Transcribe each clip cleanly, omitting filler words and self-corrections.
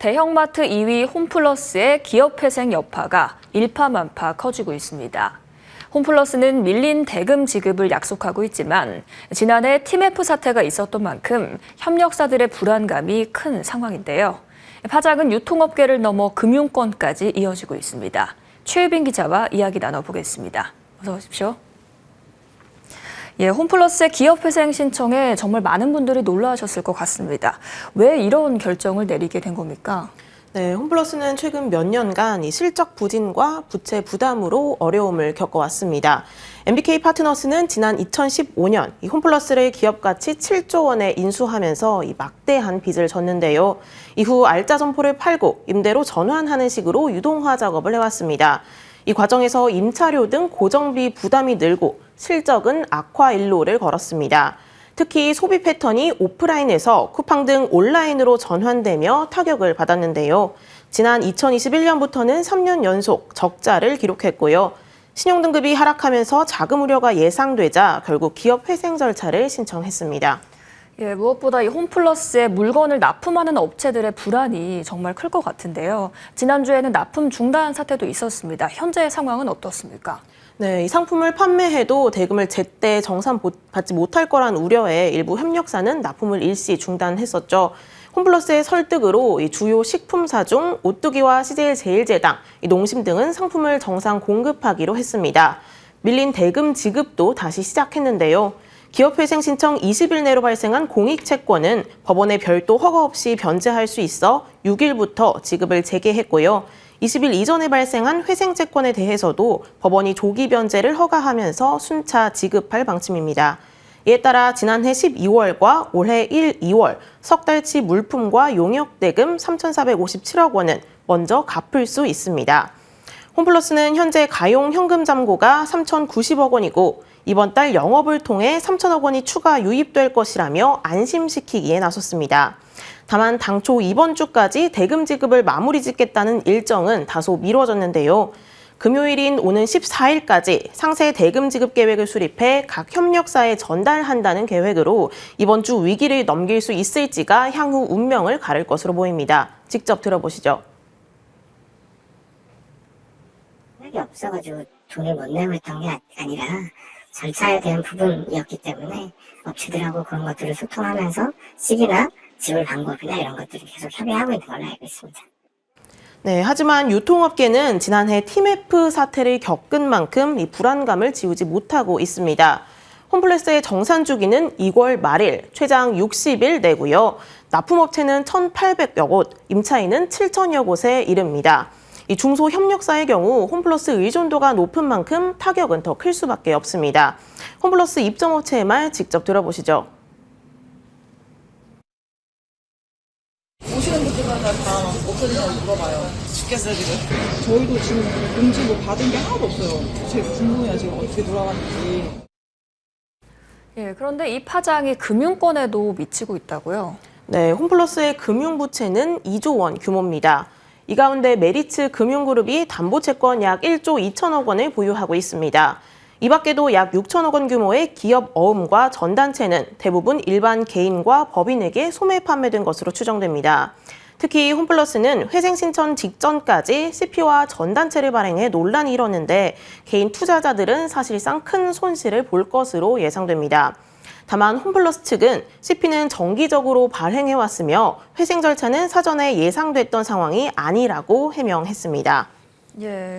대형마트 2위 홈플러스의 기업회생 여파가 일파만파 커지고 있습니다. 홈플러스는 밀린 대금 지급을 약속하고 있지만 지난해 TMF 사태가 있었던 만큼 협력사들의 불안감이 큰 상황인데요. 파장은 유통업계를 넘어 금융권까지 이어지고 있습니다. 최유빈 기자와 이야기 나눠보겠습니다. 어서 오십시오. 홈플러스의 기업회생 신청에 정말 많은 분들이 놀라셨을 것 같습니다. 왜 이런 결정을 내리게 된 겁니까? 네, 홈플러스는 최근 몇 년간 이 실적 부진과 부채 부담으로 어려움을 겪어왔습니다. MBK 파트너스는 지난 2015년 이 홈플러스를 기업 가치 7조 원에 인수하면서 이 막대한 빚을 졌는데요. 이후 알짜 점포를 팔고 임대로 전환하는 식으로 유동화 작업을 해왔습니다. 이 과정에서 임차료 등 고정비 부담이 늘고 실적은 악화 일로를 걸었습니다. 특히 소비 패턴이 오프라인에서 쿠팡 등 온라인으로 전환되며 타격을 받았는데요. 지난 2021년부터는 3년 연속 적자를 기록했고요. 신용등급이 하락하면서 자금 우려가 예상되자 결국 기업 회생 절차를 신청했습니다. 무엇보다 이 홈플러스에 물건을 납품하는 업체들의 불안이 정말 클 것 같은데요. 지난주에는 납품 중단 사태도 있었습니다. 현재 상황은 어떻습니까? 네, 이 상품을 판매해도 대금을 제때 정산받지 못할 거란 우려에 일부 협력사는 납품을 일시 중단했었죠. 홈플러스의 설득으로 이 주요 식품사 중 오뚜기와 CJ제일제당, 농심 등은 상품을 정상 공급하기로 했습니다. 밀린 대금 지급도 다시 시작했는데요. 기업회생 신청 20일 내로 발생한 공익채권은 법원에 별도 허가 없이 변제할 수 있어 6일부터 지급을 재개했고요. 20일 이전에 발생한 회생채권에 대해서도 법원이 조기 변제를 허가하면서 순차 지급할 방침입니다. 이에 따라 지난해 12월과 올해 1, 2월 석 달치 물품과 용역대금 3,457억 원은 먼저 갚을 수 있습니다. 홈플러스는 현재 가용 현금 잔고가 3,090억 원이고 이번 달 영업을 통해 3천억 원이 추가 유입될 것이라며 안심시키기에 나섰습니다. 다만 당초 이번 주까지 대금 지급을 마무리 짓겠다는 일정은 다소 미뤄졌는데요. 금요일인 오는 14일까지 상세 대금 지급 계획을 수립해 각 협력사에 전달한다는 계획으로 이번 주 위기를 넘길 수 있을지가 향후 운명을 가를 것으로 보입니다. 직접 들어보시죠. 이 없어가지고 돈을 못 내고 있던 게 아니라 절차에 대한 부분이었기 때문에 업체들하고 그런 것들을 소통하면서 시기나 지불 방법이나 이런 것들을 계속 협의하고 있는 걸로 알고 있습니다. 네, 하지만 유통업계는 지난해 TMF 사태를 겪은 만큼 이 불안감을 지우지 못하고 있습니다. 홈플러스의 정산 주기는 2월 말일, 최장 60일 내고요. 납품업체는 1,800여 곳, 임차인은 7,000여 곳에 이릅니다. 이 중소협력사의 경우 홈플러스 의존도가 높은 만큼 타격은 더 클 수밖에 없습니다. 홈플러스 입점업체의 말 직접 들어보시죠. 오시는 분들마다 다 어떤 일인지 물어봐요. 죽겠어요 지금. 저희도 지금 공지 뭐 받은 게 하나도 없어요. 제가 궁금해요 지금 어떻게 돌아가는지. 그런데 이 파장이 금융권에도 미치고 있다고요? 네, 홈플러스의 금융부채는 2조 원 규모입니다. 이 가운데 메리츠 금융그룹이 담보채권 약 1조 2천억 원을 보유하고 있습니다. 이 밖에도 약 6천억 원 규모의 기업 어음과 전단체는 대부분 일반 개인과 법인에게 소매 판매된 것으로 추정됩니다. 특히 홈플러스는 회생 신청 직전까지 CP와 전단체를 발행해 논란이 일었는데 개인 투자자들은 사실상 큰 손실을 볼 것으로 예상됩니다. 다만 홈플러스 측은 CP는 정기적으로 발행해왔으며 회생 절차는 사전에 예상됐던 상황이 아니라고 해명했습니다.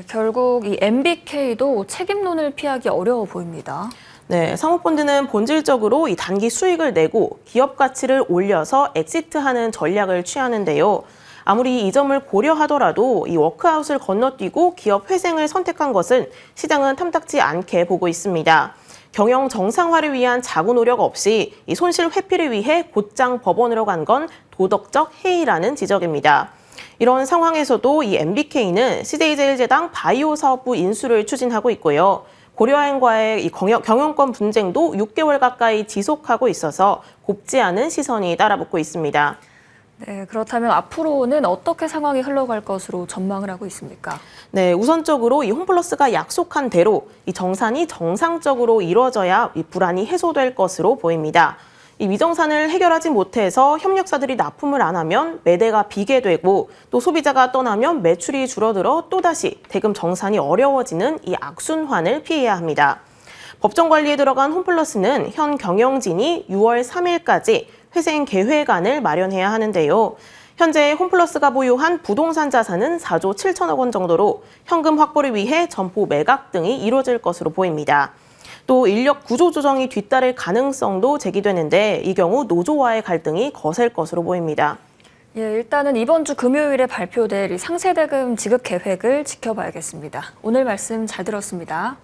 결국 이 MBK도 책임론을 피하기 어려워 보입니다. 네, 사모펀드는 본질적으로 이 단기 수익을 내고 기업 가치를 올려서 엑시트하는 전략을 취하는데요. 아무리 이 점을 고려하더라도 이 워크아웃을 건너뛰고 기업 회생을 선택한 것은 시장은 탐탁지 않게 보고 있습니다. 경영 정상화를 위한 자구 노력 없이 이 손실 회피를 위해 곧장 법원으로 간 건 도덕적 해이라는 지적입니다. 이런 상황에서도 이 MBK는 CJ제일제당 바이오 사업부 인수를 추진하고 있고요. 고려아연과의 이 경영권 분쟁도 6개월 가까이 지속하고 있어서 곱지 않은 시선이 따라붙고 있습니다. 네, 그렇다면 앞으로는 어떻게 상황이 흘러갈 것으로 전망을 하고 있습니까? 네, 우선적으로 이 홈플러스가 약속한 대로 이 정산이 정상적으로 이루어져야 이 불안이 해소될 것으로 보입니다. 이 위정산을 해결하지 못해서 협력사들이 납품을 안 하면 매대가 비게 되고 또 소비자가 떠나면 매출이 줄어들어 또다시 대금 정산이 어려워지는 이 악순환을 피해야 합니다. 법정 관리에 들어간 홈플러스는 현 경영진이 6월 3일까지 회생 계획안을 마련해야 하는데요. 현재 홈플러스가 보유한 부동산 자산은 4조 7천억 원 정도로 현금 확보를 위해 점포 매각 등이 이루어질 것으로 보입니다. 또 인력 구조 조정이 뒤따를 가능성도 제기되는데 이 경우 노조와의 갈등이 거셀 것으로 보입니다. 예, 일단은 이번 주 금요일에 발표될 이 상세대금 지급 계획을 지켜봐야겠습니다. 오늘 말씀 잘 들었습니다.